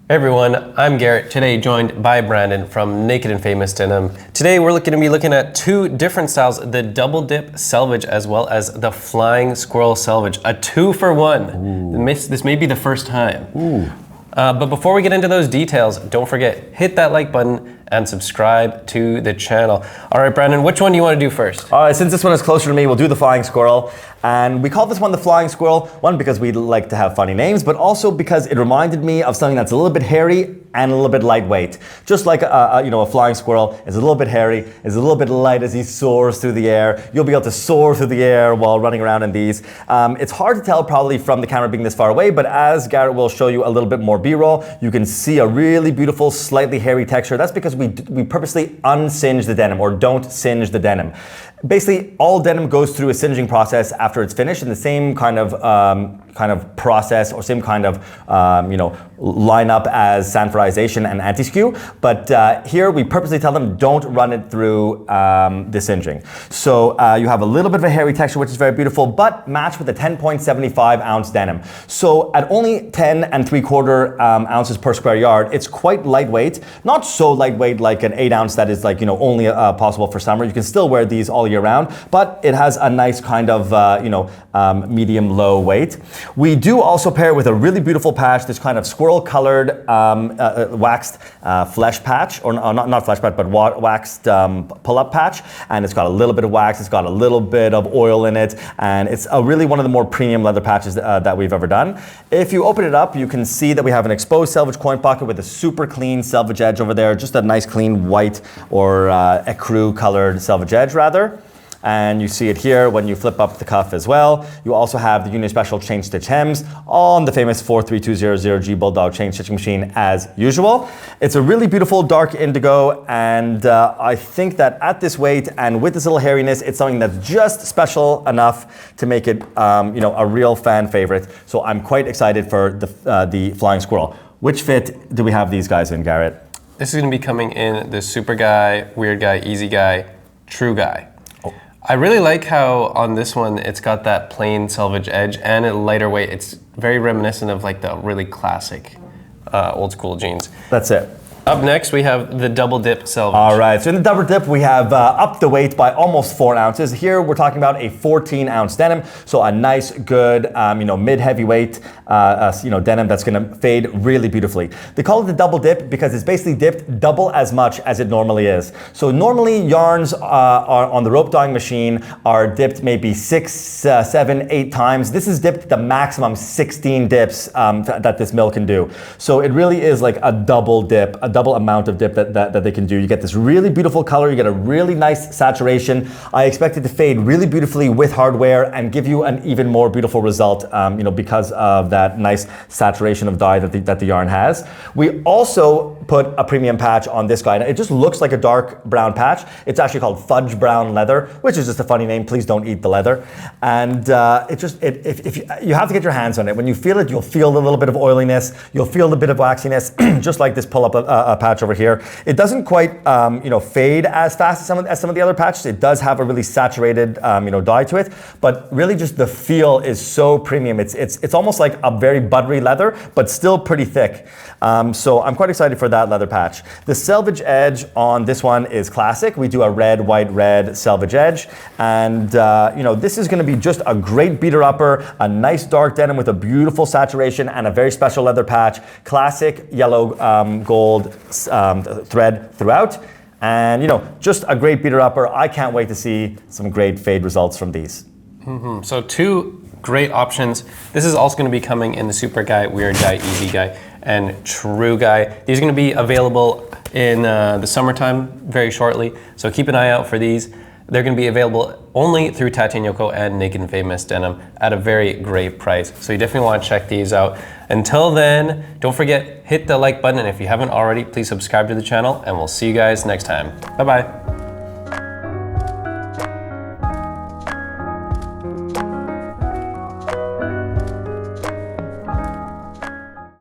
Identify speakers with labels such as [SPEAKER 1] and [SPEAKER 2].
[SPEAKER 1] Hey everyone, I'm Garrett, today joined by Brandon from Naked and Famous Denim. Today we're going to be looking at two different styles, the Double Dip Selvedge as well as the Flying Squirrel Selvedge, a 2-for-1. This may be the first time. But before we get into those details, don't forget, hit that like button and subscribe to the channel. All right, Brandon, which one do you want to do first?
[SPEAKER 2] All right, since this one is closer to me, we'll do the Flying Squirrel. And we call this one the Flying Squirrel, one, because we like to have funny names, but also because it reminded me of something that's a little bit hairy and a little bit lightweight. Just like a flying squirrel is a little bit hairy, is a little bit light as he soars through the air. You'll be able to soar through the air while running around in these. It's hard to tell probably from the camera being this far away, but as Garrett will show you a little bit more B-roll, you can see a really beautiful, slightly hairy texture. That's because we purposely unsinge the denim, or don't singe the denim. Basically, all denim goes through a singeing process after it's finished in the same kind of process or same kind of lineup as sanforization and anti-skew. But here we purposely tell them don't run it through the singeing. So you have a little bit of a hairy texture, which is very beautiful, but matched with a 10.75 ounce denim. So at only 10 3/4 ounces per square yard, it's quite lightweight. Not so lightweight like an 8 ounce that is like only possible for summer. You can still wear these all year round, but it has a nice kind of medium low weight. We do also pair it with a really beautiful patch, this kind of squirrel colored waxed flesh patch, or not flesh patch, but waxed pull-up patch. And it's got a little bit of wax, it's got a little bit of oil in it, and it's really one of the more premium leather patches that we've ever done. If you open it up, you can see that we have an exposed selvage coin pocket with a super clean selvage edge over there, just a nice clean white or ecru colored selvage edge rather. And you see it here when you flip up the cuff as well. You also have the Union Special chain stitch hems on the famous 43200G Bulldog chain stitching machine as usual. It's a really beautiful dark indigo, and I think that at this weight and with this little hairiness, it's something that's just special enough to make it a real fan favorite. So I'm quite excited for the Flying Squirrel. Which fit do we have these guys in, Garrett?
[SPEAKER 1] This is going to be coming in the Super Guy, Weird Guy, Easy Guy, True Guy. I really like how on this one it's got that plain selvage edge and a lighter weight. It's very reminiscent of like the really classic old school jeans.
[SPEAKER 2] That's it.
[SPEAKER 1] Up next we have the Double Dip Selvedge.
[SPEAKER 2] All right, so in the Double Dip we have upped the weight by almost 4 ounces. Here we're talking about a 14 ounce denim, so a nice, good, mid-heavyweight denim that's gonna fade really beautifully. They call it the Double Dip because it's basically dipped double as much as it normally is. So normally yarns are on the rope dyeing machine are dipped maybe 6, 7, 8 times. This is dipped the maximum 16 dips that this mill can do. So it really is like a double dip, a double amount of dip that they can do. You get this really beautiful color, you get a really nice saturation. I expect it to fade really beautifully with hardware and give you an even more beautiful result because of that nice saturation of dye that the yarn has. We also put a premium patch on this guy. It just looks like a dark brown patch. It's actually called Fudge Brown Leather, which is just a funny name. Please don't eat the leather. And if you have to get your hands on it. When you feel it, you'll feel a little bit of oiliness. You'll feel a bit of waxiness, just like this pull-up patch over here. It doesn't quite fade as fast as some of the other patches. It does have a really saturated dye to it, but really just the feel is so premium. It's almost like a very buttery leather, but still pretty thick. So I'm quite excited for that leather patch. The selvage edge on this one is classic. We do a red, white, red selvage edge, and this is going to be just a great beater upper, a nice dark denim with a beautiful saturation and a very special leather patch. Classic yellow gold thread throughout, and just a great beater upper. I can't wait to see some great fade results from these.
[SPEAKER 1] So 2 great options. This is also going to be coming in the Super Guy, Weird Guy, Easy Guy, and True Guy. These are going to be available in the summertime very shortly, so keep an eye out for these. They're going to be available only through Tate and Yoko and Naked and Famous Denim at a very great price. So you definitely want to check these out. Until then, don't forget, hit the like button, and if you haven't already, please subscribe to the channel, and we'll see you guys next time. Bye-bye.